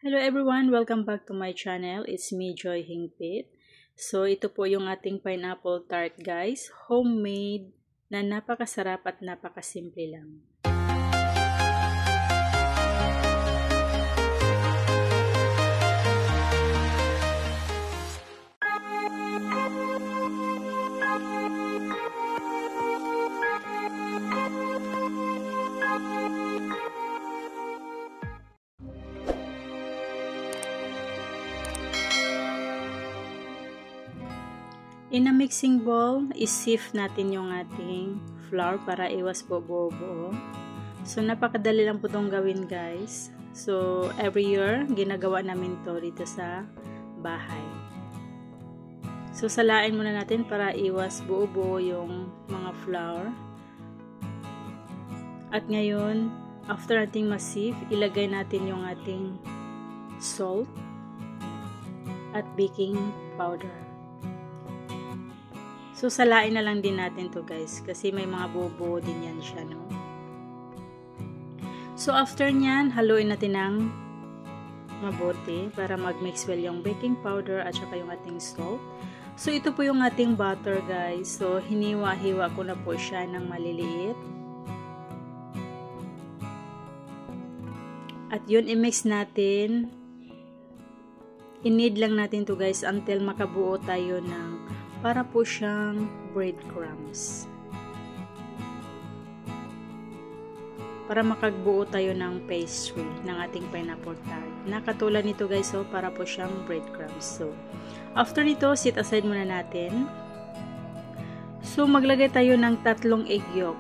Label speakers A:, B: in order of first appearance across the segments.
A: Hello everyone! Welcome back to my channel. It's me, Joy Hingpit. So, ito po yung ating pineapple tart guys. Homemade na napakasarap at napakasimple lang. In a mixing bowl, isift natin yung ating flour para iwas buo-buo. So, napakadali lang po itong gawin guys. So, every year, ginagawa namin to dito sa bahay. So, salain muna natin para iwas buo-buo yung mga flour. At ngayon, after nating ma-sieve, ilagay natin yung ating salt at baking powder. So, salain na lang din natin to guys. Kasi may mga buo-buo din yan siya, no? So, after nyan, haluin natin ng mabuti para mag-mix well yung baking powder at saka yung ating salt. So, ito po yung ating butter guys. So, hiniwa-hiwa ko na po siya ng maliliit. At yun, i-mix natin. I-knead lang natin to guys until makabuo tayo ng para po siyang breadcrumbs. Para makagbuo tayo ng pastry ng ating pineapple tart. Nakatulad nito guys, so para po siyang breadcrumbs. So, after nito, set aside muna natin. So, maglagay tayo ng 3 egg yolk.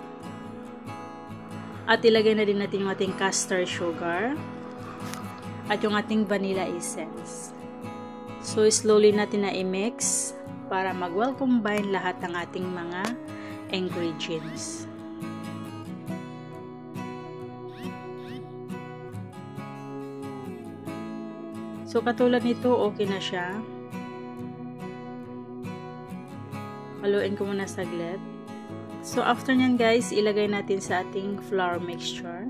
A: At ilagay na din natin yung ating castor sugar at yung ating vanilla essence. So, slowly natin na i-mix para mag-well combine lahat ng ating mga ingredients. So, katulad nito, okay na siya. Haluin ko muna saglit. So, after nyan guys, ilagay natin sa ating flour mixture.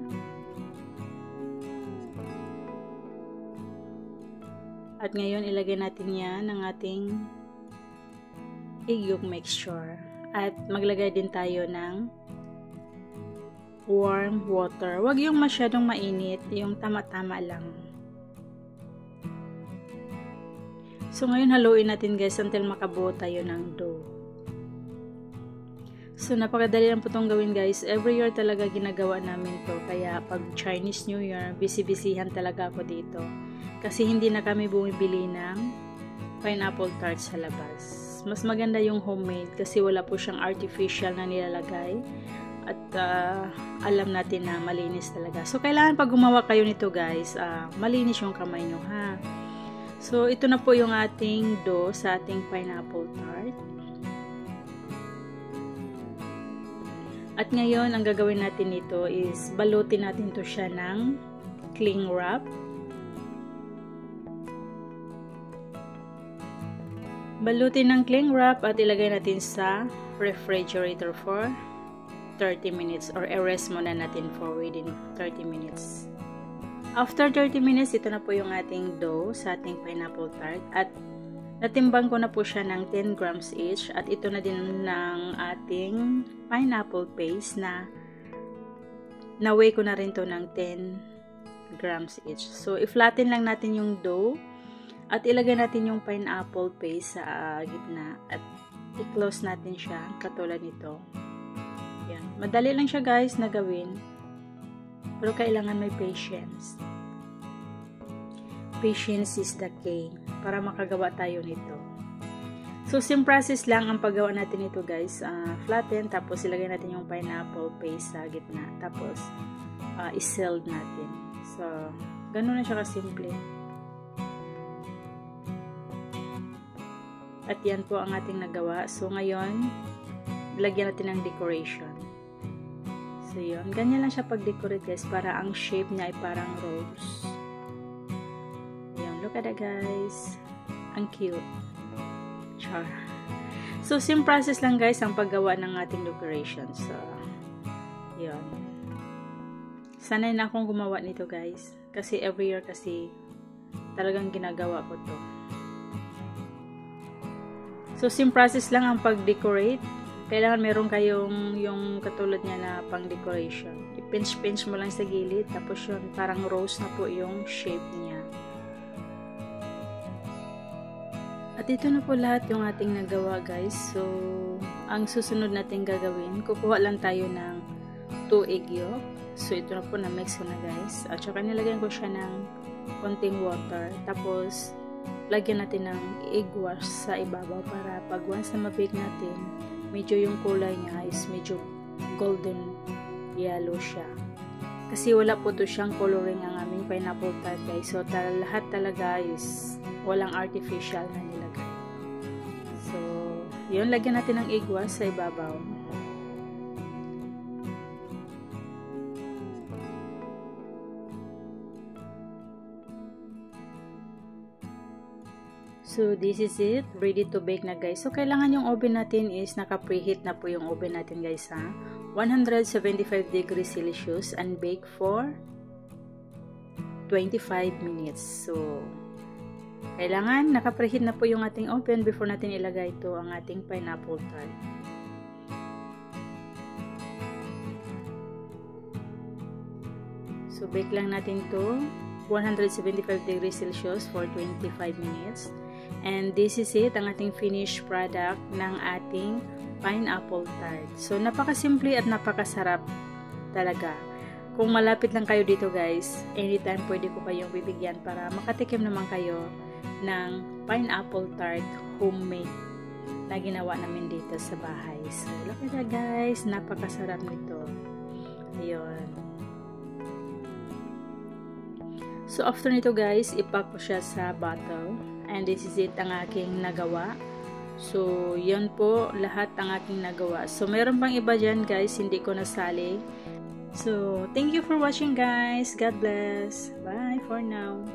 A: At ngayon, ilagay natin yan ng ating egg yolk mixture. At maglagay din tayo ng warm water. Huwag yung masyadong mainit, yung tama-tama lang. So, ngayon haluin natin guys until makabuo tayo ng dough. So, napakadali lang po itong gawin guys. Every year talaga ginagawa namin to. Kaya pag Chinese New Year, busy-busyhan talaga ako dito. Kasi hindi na kami bumibili ng pineapple tart sa labas. Mas maganda yung homemade kasi wala po siyang artificial na nilalagay. At alam natin na malinis talaga. So, kailangan pag gumawa kayo nito guys, malinis yung kamay nyo ha. So, ito na po yung ating dough sa ating pineapple tart. At ngayon, ang gagawin natin nito is balutin natin to siya ng cling wrap. Balutin ng cling wrap at ilagay natin sa refrigerator for 30 minutes or i-rest muna natin for within 30 minutes. After 30 minutes, ito na po yung ating dough sa ating pineapple tart at natimbang ko na po siya ng 10 grams each at ito na din ng ating pineapple paste na na-weigh ko na rin to ng 10 grams each. So, i-flatten lang natin yung dough at ilagay natin yung pineapple paste sa gitna at i-close natin siya katulad nito. Yan. Madali lang siya guys na gawin. Pero kailangan may patience. Patience is the key para makagawa tayo nito. So, same process lang ang paggawa natin nito guys. Flatten, tapos ilagay natin yung pineapple paste sa gitna. Tapos, i-seal natin. So, ganun na siya kasimple. At yan po ang ating nagawa. So, ngayon, lagyan natin ng decoration. So, yun. Ganyan lang siya pag-decorate guys. Para ang shape niya ay parang rose. Yun. Look at that guys. Ang cute. Char. So, same process lang guys ang paggawa ng ating decoration. So, yun. Sanay na akong gumawa nito guys. Kasi every year kasi talagang ginagawa ko to. So, same process lang ang pag-decorate. Kailangan meron kayong yung katulad niya na pang-decoration. I-pinch-pinch mo lang sa gilid. Tapos yun, parang rose na po yung shape niya. At ito na po lahat yung ating nagawa, guys. So, ang susunod natin gagawin, kukuha lang tayo ng 2 egg yolk. So, ito na po na-mix ko na, guys. At saka nilagyan ko siya ng konting water. Tapos, lagyan natin ng egg wash sa ibabaw para pag once na mabake natin, medyo yung kulay niya is medyo golden yellow siya. Kasi wala po to siyang coloring ang aming pineapple tart, guys. So, lahat talaga is walang artificial na nilagay. So, yun, lagyan natin ng egg wash sa ibabaw. So, this is it. Ready to bake na, guys. So, kailangan yung oven natin is naka-preheat na po yung oven natin, guys, ha. 175 degrees Celsius and bake for 25 minutes. So, kailangan naka-preheat na po yung ating oven before natin ilagay ito ang ating pineapple tart. So, bake lang natin to 175 degrees Celsius for 25 minutes. And this is it, ang ating finished product ng ating pineapple tart. So, napakasimple at napakasarap talaga. Kung malapit lang kayo dito, guys, anytime pwede ko kayong bibigyan para makatikim naman kayo ng pineapple tart homemade na ginawa namin dito sa bahay. So, look at that, guys. Napakasarap nito. Ayun. So, after nito, guys, ipack ko siya sa bottle. And this is it ang aking nagawa. So, yun po, lahat ang aking nagawa. So, meron pang iba dyan, guys, hindi ko nasali. So, thank you for watching, guys. God bless. Bye for now.